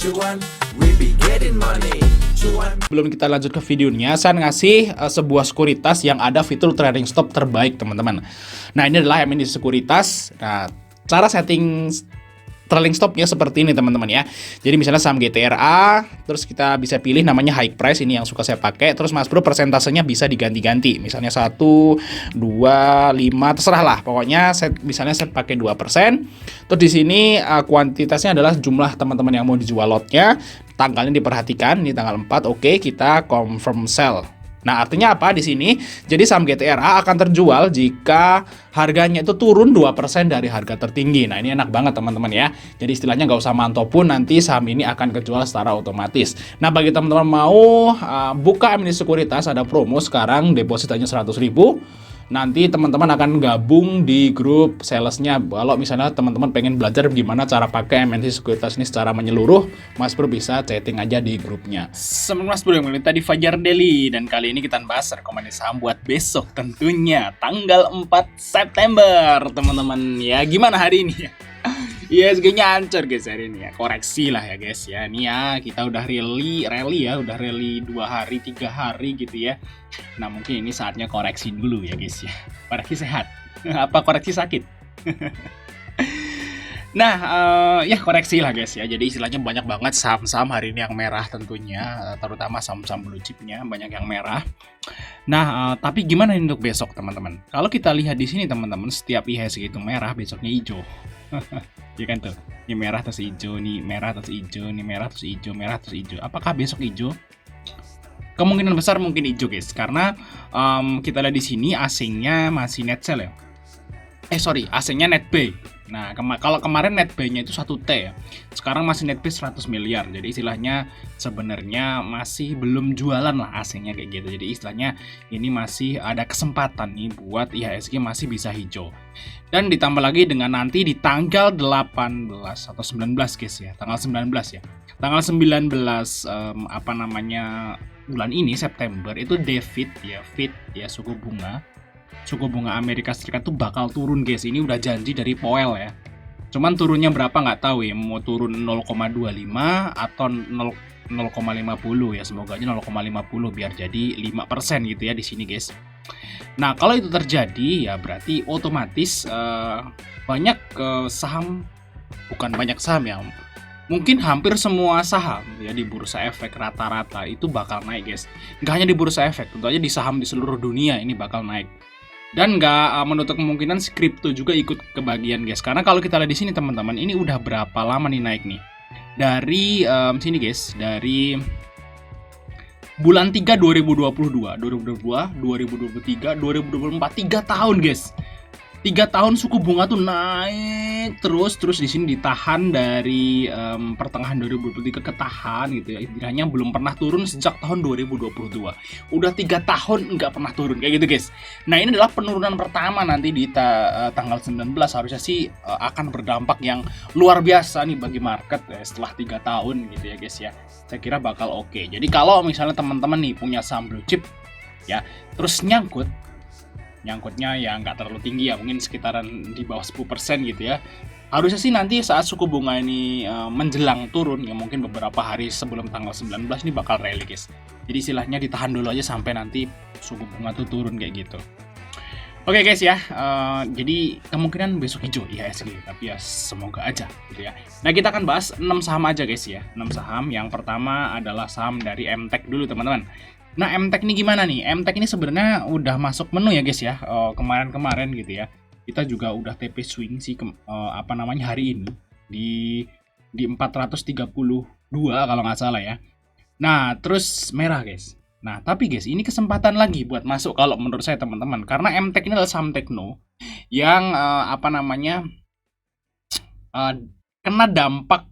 Cuan, we be getting money. Cuan. Belum kita lanjut ke videonya, saya ngasih sebuah sekuritas yang ada fitur trading stop terbaik, teman-teman. Nah, ini adalah MND sekuritas. Nah, cara setting trailing stopnya seperti ini, teman-teman ya. Jadi misalnya saham GTRA, terus kita bisa pilih namanya high price, ini yang suka saya pakai. Terus Mas Bro persentasenya bisa diganti-ganti. Misalnya 1, 2, 5, terserah lah. Pokoknya misalnya saya pakai 2%. Terus di sini kuantitasnya adalah jumlah teman-teman yang mau dijual lotnya. Tanggalnya diperhatikan, ini tanggal 4. Oke, kita confirm sell. Nah, artinya apa di sini? Jadi saham GTRA akan terjual jika harganya itu turun 2% dari harga tertinggi. Nah, ini enak banget teman-teman ya. Jadi istilahnya nggak usah mantau pun, nanti saham ini akan kejual secara otomatis. Nah, bagi teman-teman mau buka MND sekuritas, ada promo sekarang, depositanya 100.000. Nanti teman-teman akan gabung di grup salesnya. Kalau misalnya teman-teman pengen belajar gimana cara pakai MND sekuritas ini secara menyeluruh, Mas Bro bisa chatting aja di grupnya. Semoga Mas Bro yang melintas di Fajar Daily, dan kali ini kita bahas rekomendasi saham buat besok, tentunya tanggal 4 September teman-teman ya. Gimana hari ini ya? ISG-nya hancur guys hari ini ya. Koreksi lah ya guys ya. Ini ya kita udah rally ya, udah rally 2 hari 3 hari gitu ya. Nah, mungkin ini saatnya koreksi dulu ya guys ya. Koreksi sehat. Apa koreksi sakit? Nah, ya koreksi lah guys ya. Jadi istilahnya banyak banget saham-saham hari ini yang merah tentunya, terutama saham-saham blue chipnya banyak yang merah. Nah, tapi gimana untuk besok teman-teman? Kalau kita lihat di sini teman-teman, setiap IHSG itu merah, besoknya hijau. Ya kan tuh, ini merah terus hijau, nih merah terus hijau, nih merah terus hijau, merah terus hijau. Apakah besok hijau? Kemungkinan besar mungkin hijau guys, karena kita lihat di sini asingnya masih net sell ya. Asingnya net buy. Nah, kalau kemarin net buy-nya itu 1T ya. Sekarang masih net buy 100 miliar. Jadi istilahnya sebenarnya masih belum jualan lah asingnya kayak gitu. Jadi istilahnya ini masih ada kesempatan nih buat IHSG masih bisa hijau. Dan ditambah lagi dengan nanti di tanggal 18 atau 19 guys ya. Tanggal 19 ya. Tanggal 19 bulan ini September itu Fed ya suku bunga Amerika Serikat tuh bakal turun guys. Ini udah janji dari Powell ya. Cuman turunnya berapa nggak tahu ya. Mau turun 0,25 atau 0,50 ya. Semoga aja 0,50 biar jadi 5% gitu ya di sini guys. Nah, kalau itu terjadi ya berarti otomatis banyak saham, bukan banyak saham ya. Mungkin hampir semua saham ya di bursa efek rata-rata itu bakal naik guys. Nggak hanya di bursa efek, tentu aja di saham di seluruh dunia ini bakal naik. Dan nggak menutup kemungkinan kripto juga ikut kebagian guys. Karena kalau kita lihat di sini teman-teman, ini udah berapa lama nih naik nih? Dari sini guys, dari bulan 3 2022, 2023, 2024, 3 tahun guys. 3 tahun suku bunga tuh naik terus di sini ditahan dari pertengahan 2023 ketahan gitu ya. Istilahnya belum pernah turun sejak tahun 2022. Udah 3 tahun nggak pernah turun kayak gitu guys. Nah, ini adalah penurunan pertama nanti di tanggal 19 harusnya sih akan berdampak yang luar biasa nih bagi market setelah 3 tahun gitu ya guys ya. Saya kira bakal oke. Jadi kalau misalnya teman-teman nih punya saham blue chip ya, terus nyangkutnya ya nggak terlalu tinggi ya, mungkin sekitaran di bawah 10% gitu ya. Harusnya sih nanti saat suku bunga ini menjelang turun ya, mungkin beberapa hari sebelum tanggal 19 ini bakal rally guys. Jadi istilahnya ditahan dulu aja sampai nanti suku bunga tuh turun kayak gitu. Oke guys ya, jadi kemungkinan besok hijau IHSG, tapi ya semoga aja gitu ya. Nah, kita akan bahas 6 saham aja guys ya. 6 saham. Yang pertama adalah saham dari MTech dulu teman-teman. Nah, MTech ini gimana nih? MTech ini sebenarnya udah masuk menu ya guys ya, kemarin-kemarin gitu ya. Kita juga udah TP swing sih hari ini di 432 kalau nggak salah ya. Nah, terus merah guys. Nah, tapi guys, ini kesempatan lagi buat masuk kalau menurut saya teman-teman. Karena MTech ini adalah saham tekno yang kena dampak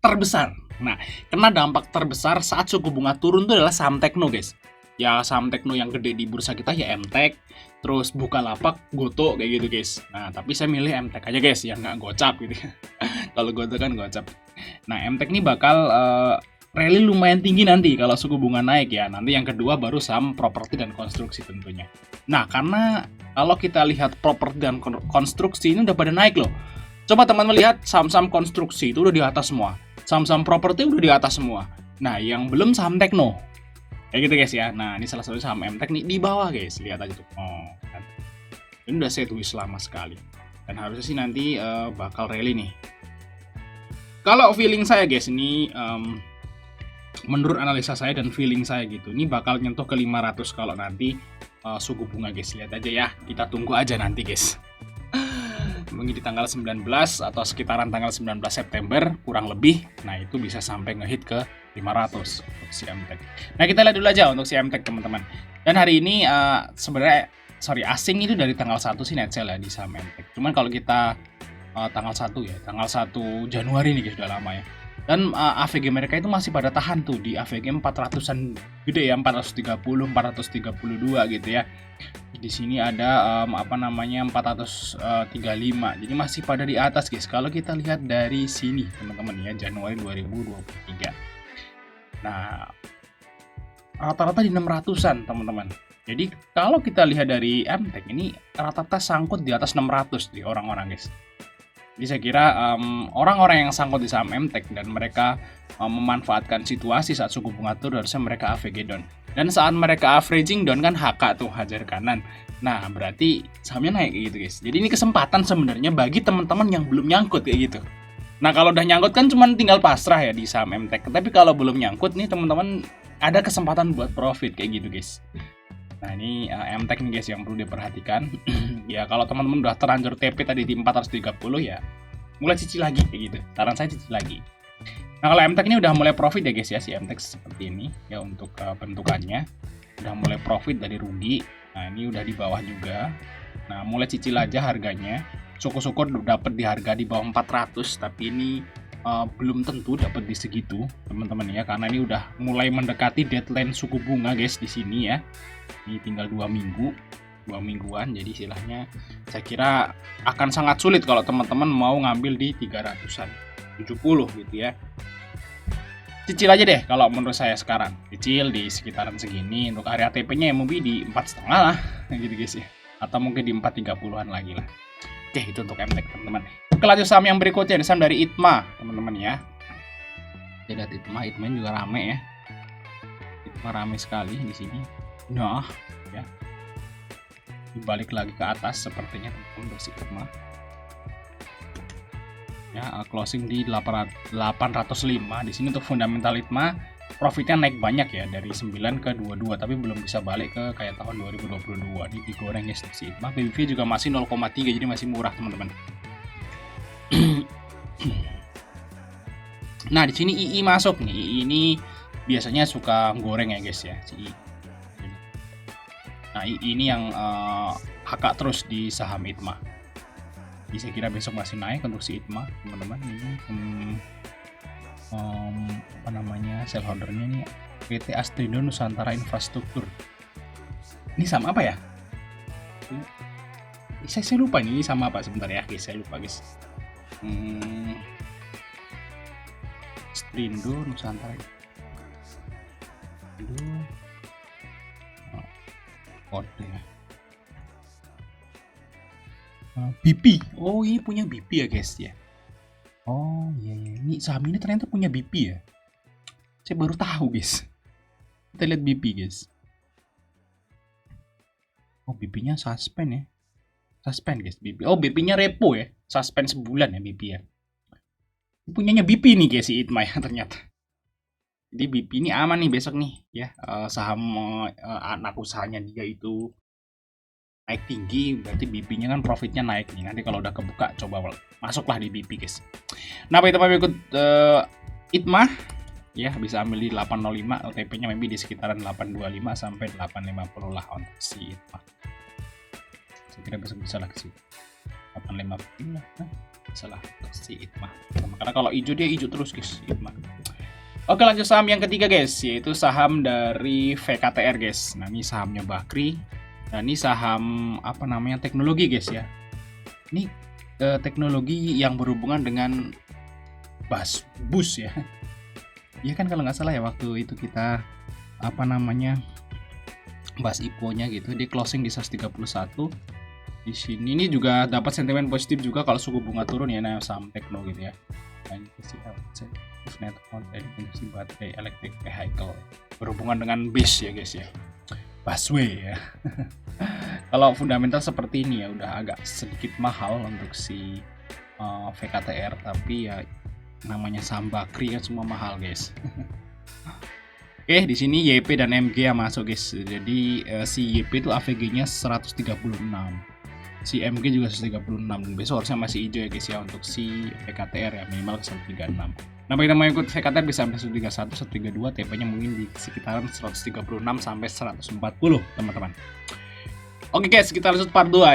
terbesar. Nah, kena dampak terbesar saat suku bunga turun itu adalah saham tekno guys. Ya, saham tekno yang gede di bursa kita ya MTech, terus Bukalapak, Goto kayak gitu guys. Nah, tapi saya milih MTech aja guys, yang nggak gocap gitu. Kalau Goto kan gocap. Nah, MTech ini bakal rally lumayan tinggi nanti kalau suku bunga naik ya. Nanti yang kedua baru saham properti dan konstruksi tentunya. Nah, karena kalau kita lihat properti dan konstruksi ini udah pada naik loh. Coba teman-teman lihat saham-saham konstruksi itu udah di atas semua. Saham-saham properti udah di atas semua. Nah, yang belum saham tekno. Kayak gitu guys ya. Nah, ini salah satu saham MTech nih di bawah guys. Lihat aja tuh. Oh, kan. Ini udah sideways lama sekali. Dan harusnya sih nanti bakal rally nih. Kalau feeling saya guys, ini menurut analisa saya dan feeling saya gitu, ini bakal nyentuh ke 500 kalau nanti suku bunga guys. Lihat aja ya, kita tunggu aja nanti guys. Mungkin di tanggal 19 atau sekitaran tanggal 19 September kurang lebih. Nah, itu bisa sampai ngehit ke 500 untuk si MTech. Nah, kita lihat dulu aja untuk si MTech teman-teman. Dan hari ini sebenarnya asing itu dari tanggal 1 sih net sell ya di saham MTech. Cuman kalau kita tanggal 1 ya, tanggal 1 Januari nih guys, sudah lama ya. Dan AVG mereka itu masih pada tahan tuh di AVG 400-an gede ya, 430, 432 gitu ya. Di sini ada 435. Jadi masih pada di atas guys. Kalau kita lihat dari sini teman-teman ya, Januari 2023. Nah, rata-rata di 600-an teman-teman. Jadi kalau kita lihat dari MTech ini rata-rata sangkut di atas 600 di orang-orang guys. Jadi saya kira orang-orang yang sangkut di saham MTech dan mereka memanfaatkan situasi saat suku bunga turun, harusnya mereka AVG down. Dan saat mereka averaging down kan HK tuh, hajar kanan. Nah, berarti sahamnya naik gitu guys. Jadi ini kesempatan sebenarnya bagi teman-teman yang belum nyangkut kayak gitu. Nah, kalau udah nyangkut kan cuma tinggal pasrah ya di saham MTech. Tapi kalau belum nyangkut nih teman-teman ada kesempatan buat profit kayak gitu guys. Nah, ini MTech nih guys yang perlu diperhatikan. Ya, kalau teman-teman udah terlanjur TP tadi di 430 ya, mulai cicil lagi kayak gitu. Saran saya cicil lagi. Nah, kalau MTech ini udah mulai profit ya guys ya, si MTech seperti ini ya untuk bentukannya. Udah mulai profit dari rugi. Nah, ini udah di bawah juga. Nah, mulai cicil aja harganya. Syukur-syukur dapat di harga di bawah 400, tapi ini belum tentu dapat di segitu, teman-teman ya, karena ini udah mulai mendekati deadline suku bunga guys di sini ya. Ini tinggal 2 mingguan, jadi istilahnya saya kira akan sangat sulit kalau teman-teman mau ngambil di 300-an 70 gitu ya. Cicil aja deh kalau menurut saya sekarang, cicil di sekitaran segini. Untuk area TP-nya ya mungkin di 4,5 lah gitu guys ya, atau mungkin di 430-an lagi lah. Oke, itu untuk MTech teman-teman. Oke, lanjut saham yang berikutnya, saham dari ITMA teman-teman ya. Lihat ITMA juga rame ya. ITMA rame sekali di sini. Nah, ya. Dibalik lagi ke atas sepertinya teman-teman untuk si ITMA. Ya, closing di 805. Di sini untuk fundamental ITMA profitnya naik banyak ya, dari 9 ke 22, tapi belum bisa balik ke kayak tahun 2022. Ini digoreng ya si ITMA. BBV juga masih 0,3, jadi masih murah teman-teman. Nah, di sini II masuk nih. II ini biasanya suka goreng ya guys ya, si II. Nah, II ini yang hakak terus di saham ITMA. Jadi saya kira besok masih naik untuk si ITMA, teman-teman. Ini shareholdernya nih PT Astrindo Nusantara Infrastruktur. Ini sama apa ya? Saya lupa ini sama apa, sebentar ya guys, saya lupa guys. Astrindo Nusantara. Kode ya. BP. Oh, ini punya BP ya guys ya. Oh iya, ini saham ini ternyata punya BP ya. Saya baru tahu guys. Kita lihat BP guys. Oh, BP-nya suspend ya. Suspend guys BP. Oh, BP-nya repo ya. Suspend sebulan ya BP ya. Punyanya BP nih guys si ITMA ya ternyata. Jadi BP ini aman nih besok nih ya. Saham anak usahanya dia itu naik tinggi, berarti BP-nya kan profitnya naik nih. Nanti kalau udah kebuka coba masuklah di BP guys. Nah, bagi teman ikut ITMA ya bisa ambil di 805, OTP-nya maybe di sekitaran 825 sampai 850 lah untuk si ITMA. Saya kira besok bisa lah ke situ. 850 lah, salah si ITMA. Karena kalau hijau dia hijau terus guys ITMA. Oke, lanjut saham yang ketiga guys, yaitu saham dari VKTR guys. Nah, ini sahamnya Bakri. Nah, ini saham teknologi guys ya. Ini teknologi yang berhubungan dengan bus ya. Iya kan kalau nggak salah ya, waktu itu kita bahas IPO-nya gitu, di closing di 131. Di sini ini juga dapat sentimen positif juga kalau suku bunga turun ya, nah saham tekno gitu ya. net content industri baterai electric vehicle, berhubungan dengan bis ya guys ya, busway ya. Kalau fundamental seperti ini ya udah agak sedikit mahal untuk si VKTR, tapi ya namanya saham Bakri kan semua mahal guys. Oke, di sini YP dan MG yang masuk guys. Jadi si YP itu AVG-nya 136. Si MG juga 136 dan besok harusnya masih hijau ya guys ya untuk si VKTR ya, minimal ke 136. Nah, bagi yang mau ikut VKTR bisa sampai 131, 132, TP-nya mungkin di sekitaran 136 sampai 140 teman-teman. Oke guys, kita lanjut part 2.